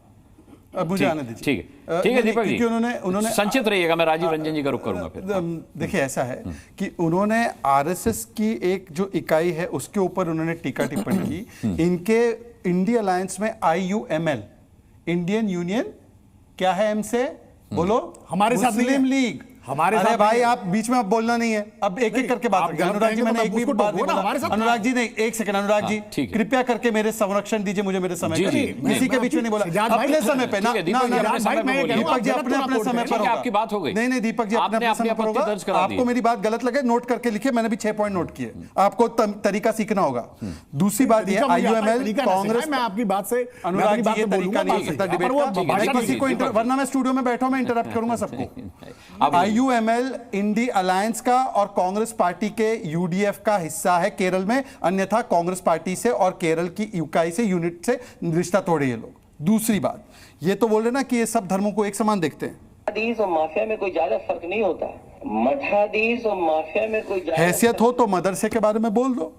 अब मुझे आने दीजिए।
ठीक है दीपक जी,
उन्होंने
संक्षिप्त रहिएगा, मैं राजीव रंजन जी का रुख करूंगा फिर।
देखिए ऐसा है कि उन्होंने आरएसएस की एक जो इकाई है उसके ऊपर उन्होंने टीका टिप्पणी की। इनके इंडिया अलायंस में IUML, इंडियन यूनियन क्या है, एम से बोलो,
हमारे साथ
मुस्लिम लीग
हमारे
अरे
साथ
भाई आप बीच में अब बोलना नहीं है, अब एक एक करके बात करें। अनुराग जी मैंने एक भी बात नहीं बोला। अनुराग जी नहीं, एक सेकंड अनुराग जी कृपया करके मेरे संरक्षण दीजिए, मुझे मेरे समय पर, किसी के बीच में नहीं बोला, अपने समय पे ना। दीपक जी अपने अपने समय पर,
आपकी बात हो गई।
नहीं नहीं दीपक जी अपने अपने समय पर होगा। आपको मेरी बात गलत लगे नोट करके लिखिए, मैंने भी 6 पॉइंट नोट किए, आपको तरीका सीखना होगा। दूसरी बात यह IUML कांग्रेस,
मैं आपकी बात से
अनुराग जी ये तरीका नहीं हो सकता डिबेट का, किसी को वरना मैं स्टूडियो में बैठा हूं, मैं इंटरप्ट करूंगा सबको। IUML इंडी अलायंस का और कांग्रेस पार्टी के UDF का हिस्सा है केरल में, अन्यथा कांग्रेस पार्टी से और केरल की इकाई से, यूनिट से रिश्ता तोड़े ये लोग। दूसरी बात ये तो बोल रहे ना कि ये सब धर्मों को एक समान देखते हैं।
मठाधीश और माफिया में कोई ज्यादा फर्क नहीं होता। मठाधीश और माफिया में कोई
हैसियत हो तो मदरसे के बारे में बोल दो,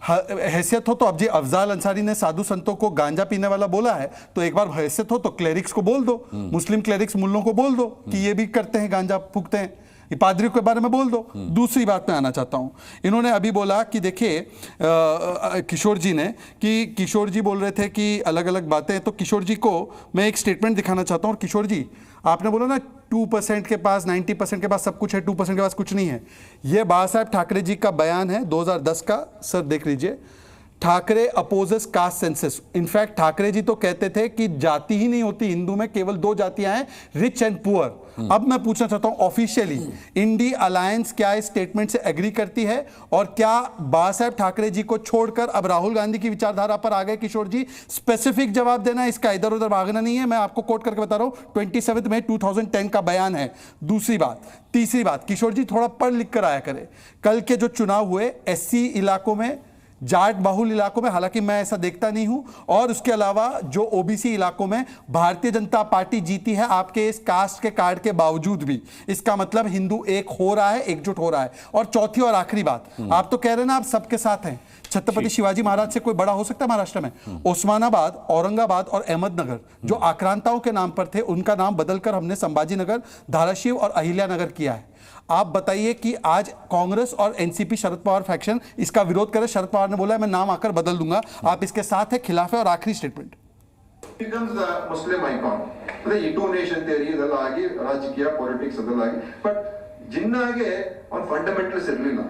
हैसियत हो तो अब जी अफजाल अंसारी ने साधु संतों को गांजा पीने वाला बोला है, तो एक बार हैसियत हो तो क्लेरिक्स को बोल दो, मुस्लिम क्लेरिक्स मुल्लों को बोल दो कि ये भी करते हैं, गांजा फूकते हैं, ये पादरियों के बारे में बोल दो। दूसरी बात मैं आना चाहता हूं, इन्होंने अभी बोला कि देखिए किशोर जी ने, कि किशोर जी बोल रहे थे कि अलग अलग बातें, तो किशोर जी को मैं एक स्टेटमेंट दिखाना चाहता हूं। और किशोर जी आपने बोला ना 2% के पास 90% के पास सब कुछ है, 2% के पास कुछ नहीं है। ये बाला साहब ठाकरे जी का बयान है 2010 का, सर देख लीजिए। Thackeray opposes caste census. In fact Thackeray ji तो कहते थे कि जाति ही नहीं होती हिंदू में, केवल 2 जातियां हैं, रिच एंड पुअर। अब मैं पूछना चाहता हूं ऑफिशियली इंडी अलायंस क्या इस स्टेटमेंट से एग्री करती है, और क्या बाला साहब ठाकरे जी को छोड़कर अब राहुल गांधी की विचारधारा पर आ गए किशोर जी? स्पेसिफिक जवाब देना, इसका इधर उधर भागना नहीं है, मैं आपको कोट करके बता रहा हूं, 27 मई 2010 का बयान है। दूसरी बात, तीसरी बात, किशोर जी थोड़ा पढ़ लिख कर आया करें। कल के जो चुनाव हुए SC इलाकों में, जाट बाहुल इलाकों में, हालांकि मैं ऐसा देखता नहीं हूं, और उसके अलावा जो OBC इलाकों में भारतीय जनता पार्टी जीती है आपके इस कास्ट के कार्ड के बावजूद भी। इसका मतलब हिंदू एक हो रहा है, एकजुट हो रहा है। और चौथी और आखिरी बात, आप तो कह रहे हैं ना आप सबके साथ हैं, छत्रपति शिवाजी महाराज से कोई बड़ा हो सकता है महाराष्ट्र में? ओस्मानाबाद, औरंगाबाद और अहमदनगर जो आक्रांताओं के नाम पर थे, उनका नाम बदलकर हमने संभाजी नगर, धाराशिव और अहिल्या नगर किया है। आप बताइए कि आज कांग्रेस और NCP शरद पवार फैक्शन इसका विरोध करे। शरद पवार ने बोला है मैं नाम आकर बदल दूंगा, आप इसके साथ है, खिलाफ है? और आखिरी स्टेटमेंट,
ಮುಸ್ಲಿಂ ಐಕಾನ್ ಅಂದ್ರೆ ಈ ಟೂ ನೇಷನ್ ಥಿಯರಿ ಇದೆಲ್ಲ ಆಗಿ ರಾಜಕೀಯ ಪೊಲಿಟಿಕ್ಸ್ ಅದೆಲ್ಲ ಆಗಿ ಬಟ್ ಜಿನ್ನಾಗೆ ಒಂದು ಫಂಡಮೆಂಟಲಿಸ್ಟ್ ಇರಲಿಲ್ಲ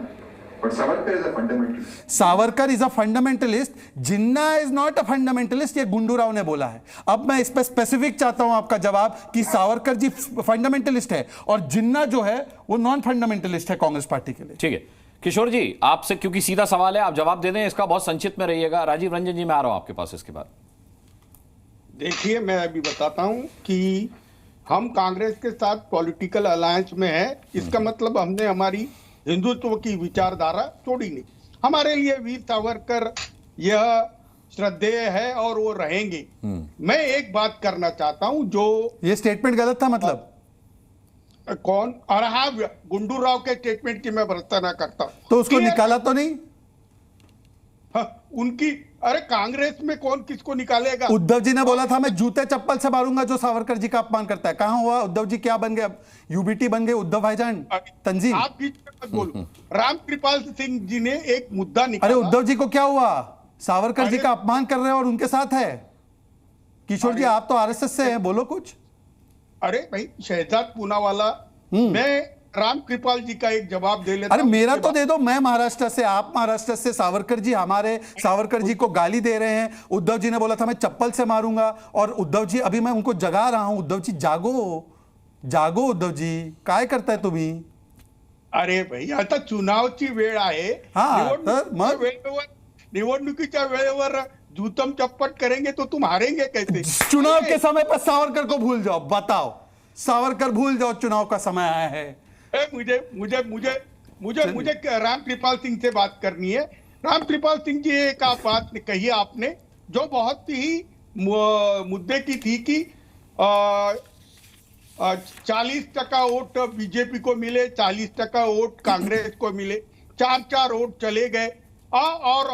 but Savarkar is a fundamentalist.
Savarkar is a fundamentalist, Jinnah is not a fundamentalist, ये गुंडू राव ने बोला है। अब मैं इस पर स्पेसिफिक चाहता हूं आपका जवाब कि सावरकर जी फंडामेंटलिस्ट है और जिन्ना जो है वो नॉन फंडामेंटलिस्ट है कांग्रेस पार्टी के लिए।
ठीक है किशोर जी, आपसे क्योंकि सीधा सवाल है, आप जवाब दे दें इसका, बहुत संक्षिप्त में रहिएगा। राजीव रंजन जी मैं आ रहा हूं आपके पास इसके बाद।
देखिए मैं अभी बताता हूं कि हम कांग्रेस के साथ पॉलिटिकल अलायंस में है, इसका मतलब हमने हमारी हिंदुत्व की विचारधारा छोड़ी नहीं। हमारे लिए वीर सावरकर यह श्रद्धेय है और वो रहेंगे। मैं एक बात करना चाहता हूं, जो
ये स्टेटमेंट गलत था, मतलब
कौन? और हाँ, गुंडू राव के स्टेटमेंट की मैं भरोसा ना करता,
तो उसको निकाला तो नहीं?
हाँ, उनकी, अरे कांग्रेस में कौन किसको निकालेगा?
उद्धव जी ने बोला था मैं जूते चप्पल से मारूंगा जो सावरकर जी का अपमान करता है। कहां हुआ? उद्धव जी क्या बन गए? अब UBT बन गए उद्धव भाईजान तंजीम।
आप बीच में मत बोलो। रामकृपाल सिंह जी ने एक मुद्दा निकाला।
अरे उद्धव जी को क्या हुआ? सावरकर जी का अपमान कर रहे हैं और उनके साथ है। किशोर जी आप तो RSS से हैं, बोलो कुछ।
अरे भाई शहजाद पूनावाला, मैं रामकृपाल जी का एक जवाब दे लेता
हूं। अरे मेरा तो दे दो, मैं महाराष्ट्र से, आप महाराष्ट्र से। सावरकर जी हमारे, सावरकर जी को गाली दे रहे हैं। उद्धव जी ने बोला था मैं चप्पल से मारूंगा, और उद्धव जी अभी मैं उनको जगा रहा हूं। उद्धव जी जागो, जागो उद्धव जी, काय करताय तुम्ही?
अरे भाई आता चुनावची वेळ आहे, निवडणुकीच्या वेळेवर जूतम चप्पट करेंगे तो तुम हारेंगे कैसे?
चुनाव के समय पर सावरकर को भूल जाओ, बताओ। सावरकर भूल जाओ, चुनाव का समय आया है।
मुझे मुझे मुझे मुझे मुझे राम कृपाल सिंह से बात करनी है। राम कृपाल सिंह जी, एक आप बात कही आपने जो बहुत ही मुद्दे की थी कि 40% वोट बीजेपी को मिले, 40% वोट कांग्रेस को मिले, 4 वोट चले गए और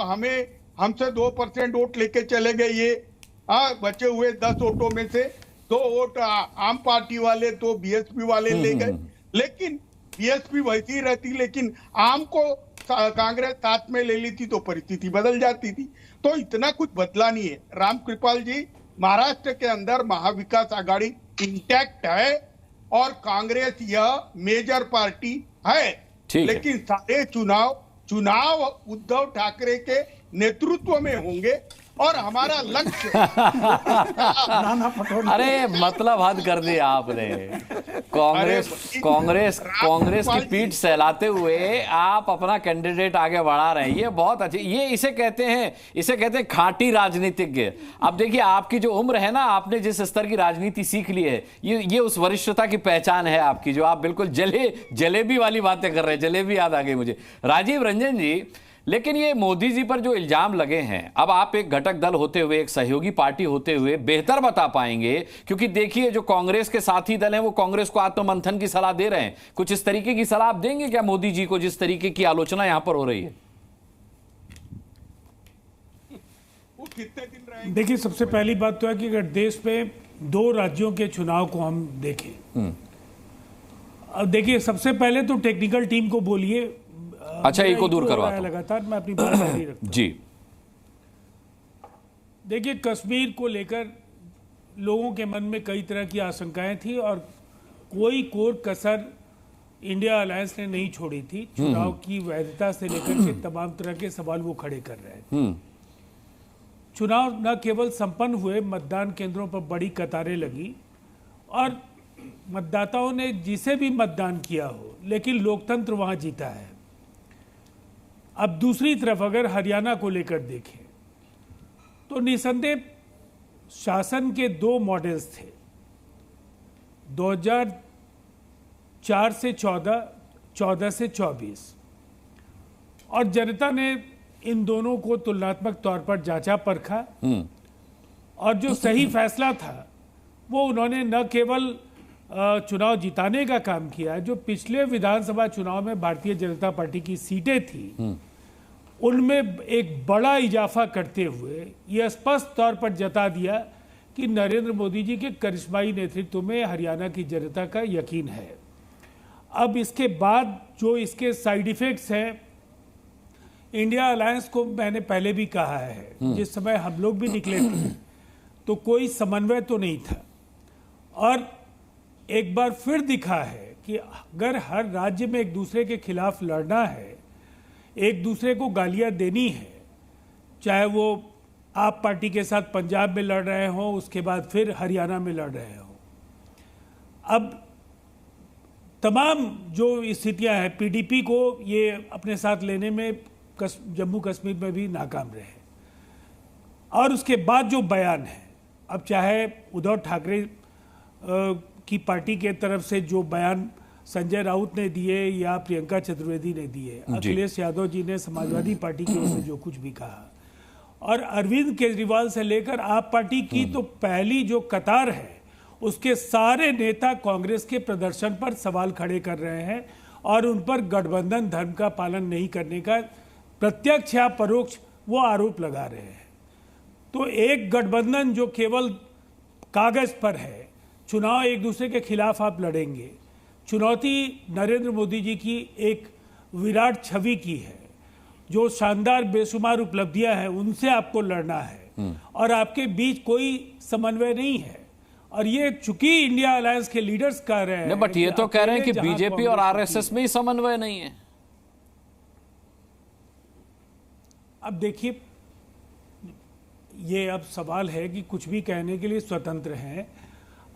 हमसे 2% वोट लेके चले गए। ये बचे हुए 10 वोटों में से 2 वोट आम पार्टी वाले, 2 बीएसपी वाले ले गए। लेकिन बीएसपी वैसी रहती, लेकिन आम को कांग्रेस साथ में ले ली थी तो परिस्थिति बदल जाती थी। तो इतना कुछ बदला नहीं है। राम कृपाल जी, महाराष्ट्र के अंदर महाविकास आघाड़ी इंटैक्ट है और कांग्रेस यह मेजर पार्टी है, लेकिन सारे चुनाव उद्धव ठाकरे के नेतृत्व में होंगे और हमारा लक्ष्य
अरे मतलब हद कर दी आपने। कांग्रेस की पीठ सहलाते हुए आप अपना कैंडिडेट आगे बढ़ा रहे हैं, ये बहुत अच्छी, ये इसे कहते हैं खाटी राजनीतिज्ञ। अब देखिए आपकी जो उम्र है ना, आपने जिस स्तर की राजनीति सीख ली है, ये उस वरिष्ठता की पहचान है आपकी, जो आप बिल्कुल जलेबी वाली बातें कर रहे हैं। जलेबी याद आ गई मुझे। राजीव रंजन जी, लेकिन ये मोदी जी पर जो इल्जाम लगे हैं, अब आप एक घटक दल होते हुए, एक सहयोगी पार्टी होते हुए बेहतर बता पाएंगे, क्योंकि देखिए जो कांग्रेस के साथी दल हैं वो कांग्रेस को आत्ममंथन की सलाह दे रहे हैं। कुछ इस तरीके की सलाह आप देंगे क्या मोदी जी को, जिस तरीके की आलोचना यहां पर हो रही है?
देखिए, सबसे पहली बात तो है कि अगर देश में 2 राज्यों के चुनाव को हम देखें, अब देखिए सबसे पहले तो टेक्निकल टीम को बोलिए।
अच्छा, एक को दूर करवाता हूं
लगातार, मैं अपनी बात जारी रखता हूं
जी।
देखिए, कश्मीर को लेकर लोगों के मन में कई तरह की आशंकाएं थी और कोई कोर कसर इंडिया अलायंस ने नहीं छोड़ी थी। चुनाव की वैधता से लेकर के तमाम तरह के सवाल वो खड़े कर रहे थे। चुनाव न केवल संपन्न हुए, मतदान केंद्रों पर बड़ी कतारें लगी और मतदाताओं ने जिसे भी मतदान किया हो, लेकिन लोकतंत्र वहां जीता है। अब दूसरी तरफ अगर हरियाणा को लेकर देखें तो निसंदेह शासन के 2 मॉडल्स थे, 2004 से 14, 14 से 24, और जनता ने इन दोनों को तुलनात्मक तौर पर जांचा परखा और जो सही फैसला था वो उन्होंने न केवल चुनाव जिताने का काम किया, जो पिछले विधानसभा चुनाव में भारतीय जनता पार्टी की सीटें थी उनमें एक बड़ा इजाफा करते हुए यह स्पष्ट तौर पर जता दिया कि नरेंद्र मोदी जी के करिश्माई नेतृत्व में हरियाणा की जनता का यकीन है। अब इसके बाद जो इसके साइड इफेक्ट्स हैं, इंडिया अलायंस को मैंने पहले भी कहा है, जिस समय हम लोग भी निकले थे तो कोई समन्वय तो नहीं था, और एक बार फिर दिखा है कि अगर हर राज्य में एक दूसरे के खिलाफ लड़ना है, एक दूसरे को गालियां देनी है, चाहे वो आप पार्टी के साथ पंजाब में लड़ रहे हो, उसके बाद फिर हरियाणा में लड़ रहे हो। अब तमाम जो स्थितियां हैं, पीडीपी को ये अपने साथ लेने में जम्मू कश्मीर में भी नाकाम रहे, और उसके बाद जो बयान है, अब चाहे उद्धव ठाकरे की पार्टी के तरफ से जो बयान संजय राउत ने दिए या प्रियंका चतुर्वेदी ने दिए, अखिलेश यादव जी ने समाजवादी पार्टी की ओर से जो कुछ भी कहा, और अरविंद केजरीवाल से लेकर आप पार्टी की तो पहली जो कतार है उसके सारे नेता कांग्रेस के प्रदर्शन पर सवाल खड़े कर रहे हैं और उन पर गठबंधन धर्म का पालन नहीं करने का प्रत्यक्ष या परोक्ष वो आरोप लगा रहे हैं। तो एक गठबंधन जो केवल कागज पर है, चुनाव एक दूसरे के खिलाफ आप लड़ेंगे, चुनौती नरेंद्र मोदी जी की एक विराट छवि की है, जो शानदार बेशुमार उपलब्धियां हैं उनसे आपको लड़ना है और आपके बीच कोई समन्वय नहीं है। और ये चूंकि इंडिया अलायंस के लीडर्स कह रहे हैं,
बट ये तो कह रहे हैं कि बीजेपी और आरएसएस में ही समन्वय नहीं है।
अब देखिए, ये अब सवाल है कि कुछ भी कहने के लिए स्वतंत्र हैं,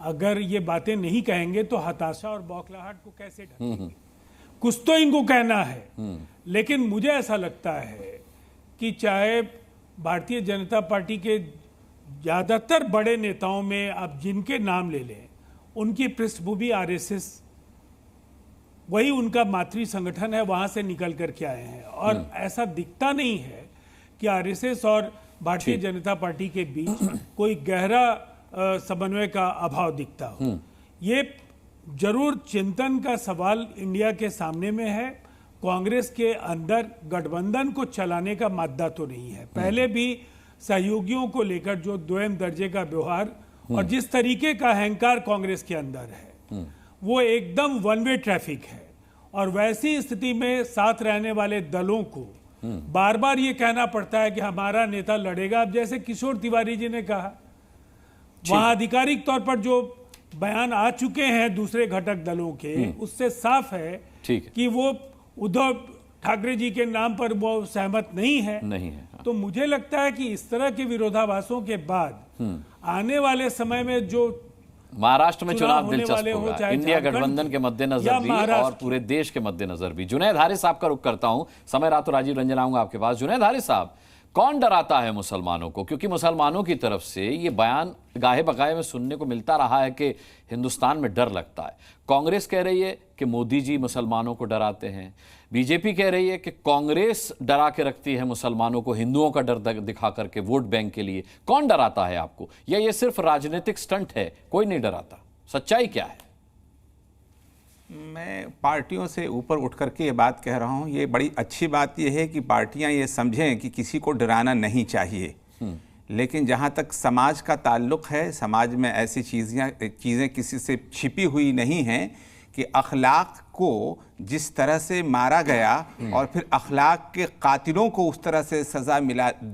अगर ये बातें नहीं कहेंगे तो हताशा और बौखलाहट को कैसे ढकेंगे? कुछ तो इनको कहना है, लेकिन मुझे ऐसा लगता है कि चाहे भारतीय जनता पार्टी के ज्यादातर बड़े नेताओं में आप जिनके नाम ले लें, उनकी पृष्ठभूमि आरएसएस वही उनका मातृ संगठन है, वहां से निकल करके आए हैं। और ऐसा दिखता नहीं है कि आरएसएस और भारतीय जनता पार्टी के बीच कोई गहरा समन्वय का अभाव दिखता हो। ये जरूर चिंतन का सवाल इंडिया के सामने में है। कांग्रेस के अंदर गठबंधन को चलाने का मादा तो नहीं है। पहले भी सहयोगियों को लेकर जो द्वयम दर्जे का व्यवहार और जिस तरीके का अहंकार कांग्रेस के अंदर है, वो एकदम वन वे ट्रैफिक है। और वैसी स्थिति में साथ रहने वाले दलों को बार बार ये कहना पड़ता है कि हमारा नेता लड़ेगा। अब जैसे किशोर तिवारी जी ने कहा, वहां आधिकारिक तौर पर जो बयान आ चुके हैं दूसरे घटक दलों के, उससे साफ है कि वो उद्धव ठाकरे जी के नाम पर वो सहमत नहीं है। तो मुझे लगता है कि इस तरह के विरोधाभासों के बाद आने वाले समय में जो
महाराष्ट्र में चुनाव दिलचस्प होगा, इंडिया गठबंधन के मद्देनजर भी और पूरे देश के मद्देनजर भी। जुनैद हारिस साहब का रुख करता हूं, समय रातों राजीव रंजन आऊंगा आपके पास। जुनैद हारिस साहब, कौन डराता है मुसलमानों को? क्योंकि मुसलमानों की तरफ से ये बयान गाहे बगाहे में सुनने को मिलता रहा है कि हिंदुस्तान में डर लगता है। कांग्रेस कह रही है कि मोदी जी मुसलमानों को डराते हैं, बीजेपी कह रही है कि कांग्रेस डरा के रखती है मुसलमानों को हिंदुओं का डर दिखा करके वोट बैंक के लिए। कौन डराता है आपको, या ये सिर्फ राजनीतिक स्टंट है, कोई नहीं डराता? सच्चाई क्या है?
मैं पार्टियों से ऊपर उठ करके ये बात कह रहा हूँ। ये बड़ी अच्छी बात ये है कि पार्टियां ये समझें कि किसी को डराना नहीं चाहिए, लेकिन जहाँ तक समाज का ताल्लुक है, समाज में ऐसी चीज़ें किसी से छिपी हुई नहीं हैं कि अखलाक को जिस तरह से मारा गया और फिर अखलाक के कातिलों को उस तरह से सज़ा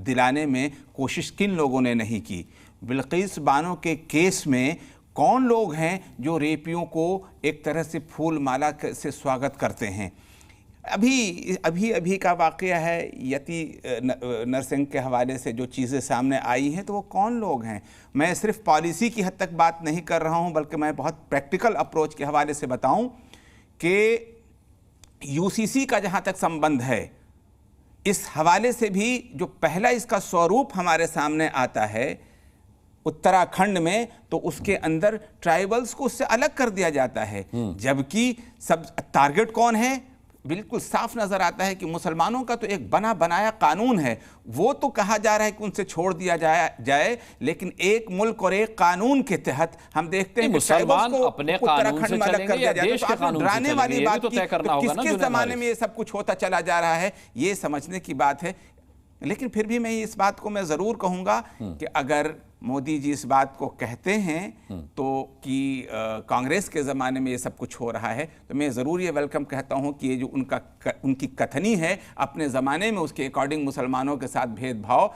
दिलाने में कोशिश किन लोगों ने नहीं की। बिल्किस बानो के केस में कौन लोग हैं जो रेपियों को एक तरह से फूल माला से स्वागत करते हैं? अभी का वाक़या है, यति नरसिंह के हवाले से जो चीज़ें सामने आई हैं, तो वो कौन लोग हैं? मैं सिर्फ पॉलिसी की हद तक बात नहीं कर रहा हूं, बल्कि मैं बहुत प्रैक्टिकल अप्रोच के हवाले से बताऊं कि यूसीसी का जहां तक संबंध है, इस हवाले से भी जो पहला इसका स्वरूप हमारे सामने आता है उत्तराखंड में, तो उसके अंदर ट्राइबल्स को उससे अलग कर दिया जाता है, जबकि सब टारगेट कौन है? बिल्कुल साफ नजर आता है कि मुसलमानों का तो एक बना बनाया कानून है, वो तो कहा जा रहा है कि उनसे छोड़ दिया जाए, लेकिन एक मुल्क और एक कानून के तहत हम देखते हैं कि
मुसलमान अपने कानून से चलेंगे या देश के कानून से चलेंगे?
वाली बात
तो तय करना होगा ना।
किस जमाने में ये सब कुछ होता चला जा रहा है, ये समझने की बात है। लेकिन फिर भी मैं इस बात को मैं ज़रूर कहूँगा कि अगर मोदी जी इस बात को कहते हैं तो कि कांग्रेस के ज़माने में ये सब कुछ हो रहा है, तो मैं ज़रूर ये वेलकम कहता हूँ कि ये जो उनकी कथनी है, अपने ज़माने में उसके अकॉर्डिंग मुसलमानों के साथ भेदभाव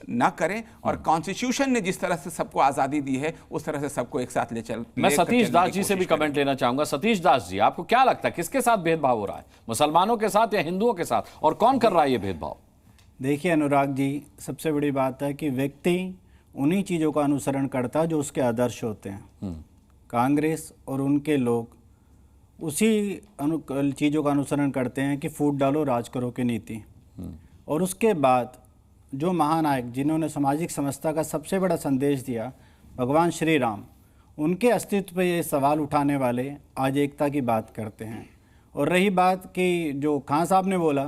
ना करें, और कॉन्स्टिट्यूशन ने जिस तरह से सबको आज़ादी दी है उस तरह से सबको एक साथ ले चल।
मैं सतीश दास जी से भी कमेंट लेना चाहूँगा। सतीश दास जी, आपको क्या लगता है किसके साथ भेदभाव हो रहा है, मुसलमानों के साथ या हिंदुओं के साथ, और कौन कर रहा है ये भेदभाव?
देखिए अनुराग जी, सबसे बड़ी बात है कि व्यक्ति उन्हीं चीज़ों का अनुसरण करता है जो उसके आदर्श होते हैं। कांग्रेस और उनके लोग उसी चीज़ों का अनुसरण करते हैं कि फूट डालो राज करो की नीति। और उसके बाद जो महानायक जिन्होंने सामाजिक समस्या का सबसे बड़ा संदेश दिया, भगवान श्री राम, उनके अस्तित्व पर ये सवाल उठाने वाले आज एकता की बात करते हैं। और रही बात कि जो खान साहब ने बोला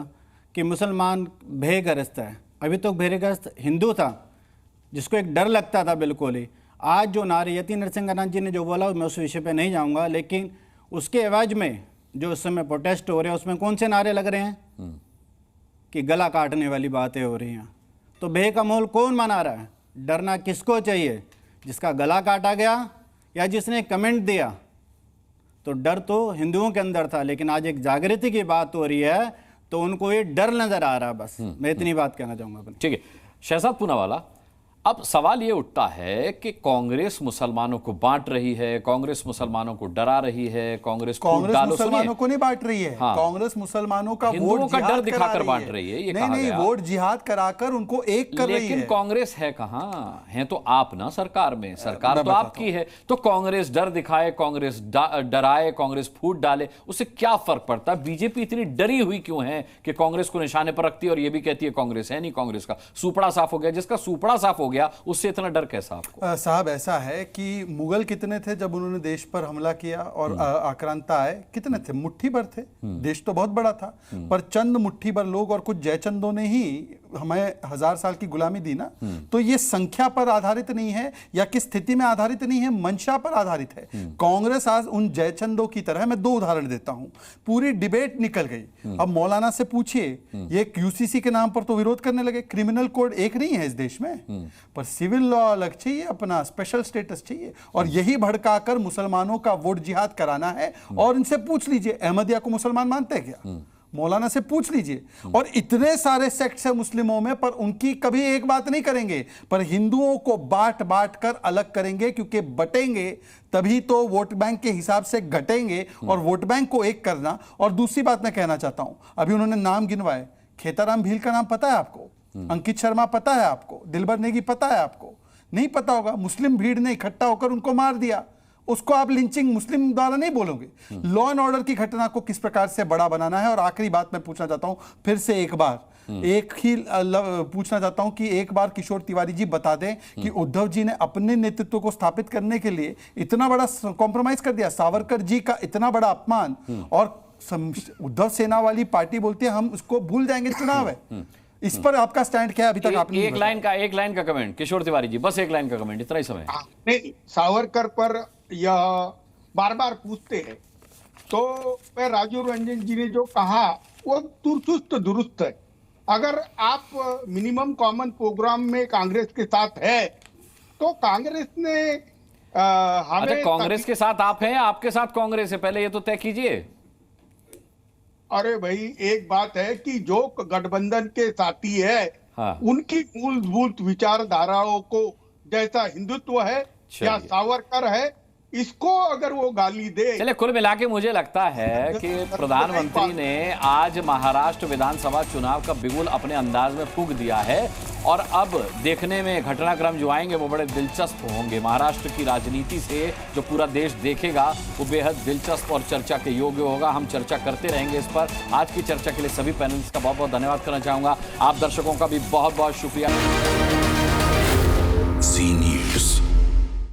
कि मुसलमान भयग्रस्त है, अभी तो भयग्रस्त हिंदू था जिसको एक डर लगता था बिल्कुल ही। आज जो नारे यति नरसिंह जी ने जो बोला, मैं उस विषय पे नहीं जाऊंगा, लेकिन उसके एवज में जो उस समय प्रोटेस्ट हो रहे हैं उसमें कौन से नारे लग रहे हैं कि गला काटने वाली बातें हो रही हैं। तो भय का माहौल कौन मना रहा है? डरना किसको चाहिए, जिसका गला काटा गया या जिसने कमेंट दिया? तो डर तो हिंदुओं के अंदर था, लेकिन आज एक जागृति की बात हो रही है तो उनको ये डर नजर आ रहा है। बस मैं इतनी बात कहना चाहूंगा।
ठीक है शहजाद पूनावाला, अब सवाल ये उठता है कि कांग्रेस मुसलमानों को बांट रही है, कांग्रेस मुसलमानों को डरा रही है, कांग्रेस
मुसलमानों को नहीं बांट रही है। हाँ। कांग्रेस मुसलमानों का वोट
का डर दिखाकर बांट रही है, ये
नहीं, वोट जिहाद कराकर उनको एक कर रही है।
लेकिन कांग्रेस है कहाँ? है तो आप ना सरकार में, सरकार तो आपकी है। तो कांग्रेस डर दिखाए, कांग्रेस डराए, कांग्रेस फूट डाले, उससे क्या फर्क पड़ता है? बीजेपी इतनी डरी हुई क्यों है कि कांग्रेस को निशाने पर रखती है और ये भी कहती है कांग्रेस है नहीं, कांग्रेस का सुपड़ा साफ हो गया। जिसका सुपड़ा साफ हो गया गया, उससे इतना डर कैसा आपको?
साहब ऐसा है कि मुगल कितने थे जब उन्होंने देश पर हमला किया और आक्रांता आए, कितने थे? मुट्ठी भर थे। देश तो बहुत बड़ा था, पर चंद मुट्ठी भर लोग और कुछ जयचंदों ने ही हमें 1000 साल की गुलामी दी ना। तो ये संख्या पर आधारित नहीं है या किस स्थिति में आधारित नहीं है, मंशा पर आधारित है। कांग्रेस आज उन जयचंदों की तरह, मैं 2 उदाहरण देता हूं, पूरी डिबेट निकल गई। अब मौलाना से पूछिए, ये यूसीसी के नाम पर तो विरोध करने लगे। क्रिमिनल कोड एक नहीं है इस देश में, पर सिविल लॉ अलग चाहिए, अपना स्पेशल स्टेटस चाहिए, और यही भड़काकर मुसलमानों का वोट जिहाद कराना है। और इनसे पूछ लीजिए, अहमदिया को मुसलमान मानते हैं क्या? मौलाना से पूछ लीजिए। और इतने सारे सेक्ट्स हैं मुस्लिमों में, पर उनकी कभी एक बात नहीं करेंगे, पर हिंदुओं को बांट बांट कर अलग करेंगे, क्योंकि बटेंगे तभी तो वोट बैंक के हिसाब से घटेंगे, और वोट बैंक को एक करना। और दूसरी बात मैं कहना चाहता हूं, अभी उन्होंने नाम गिनवाए, खेताराम भील का नाम पता है आपको? अंकित शर्मा पता है आपको? दिलबर नेगी पता है आपको? नहीं पता होगा। मुस्लिम भीड़ ने इकट्ठा होकर उनको मार दिया, उसको आप लिंचिंग मुस्लिम द्वारा नहीं बोलोगे। लॉ एंड ऑर्डर की घटना को किस प्रकार से बड़ा बनाना है। और आखिरी बात मैं पूछना चाहता हूं, फिर से एक बार एक ही पूछना चाहता हूं कि एक बार किशोर तिवारी जी बता दें कि उद्धव जी ने अपने नेतृत्व को स्थापित करने के लिए इतना बड़ा कॉम्प्रोमाइज कर दिया, सावरकर जी का इतना बड़ा अपमान, और उद्धव सेना वाली पार्टी बोलती है हम उसको भूल जाएंगे, चुनाव है। इस पर आपका स्टैंड क्या है? अभी तक आपने
एक लाइन का कमेंट किशोर तिवारी जी, बस एक लाइन का कमेंट, इतना ही समय।
नहीं, सावरकर पर यह बार बार पूछते हैं, तो मैं राजीव रंजन जी ने जो कहा वो दुरुस्त दुरुस्त है। अगर आप मिनिमम कॉमन प्रोग्राम में कांग्रेस के साथ है, तो कांग्रेस ने हमें।
अच्छा, कांग्रेस के साथ आप हैं, आपके साथ कांग्रेस है, पहले ये तो तय कीजिए।
अरे भाई, एक बात है कि जो गठबंधन के साथी है, उनकी मूलभूत विचारधाराओं को, जैसा हिंदुत्व है या सावरकर है, इसको अगर वो गाली दे।
चले, कुल मिला के मुझे लगता है कि प्रधानमंत्री ने आज महाराष्ट्र विधानसभा चुनाव का बिगुल अपने अंदाज में फूंक दिया है, और अब देखने में घटनाक्रम जो आएंगे वो बड़े दिलचस्प होंगे। महाराष्ट्र की राजनीति से जो पूरा देश देखेगा वो बेहद दिलचस्प और चर्चा के योग्य होगा। हम चर्चा करते रहेंगे इस पर। आज की चर्चा के लिए सभी पैनलिस्ट का बहुत बहुत धन्यवाद करना चाहूंगा। आप दर्शकों का भी बहुत बहुत शुक्रिया।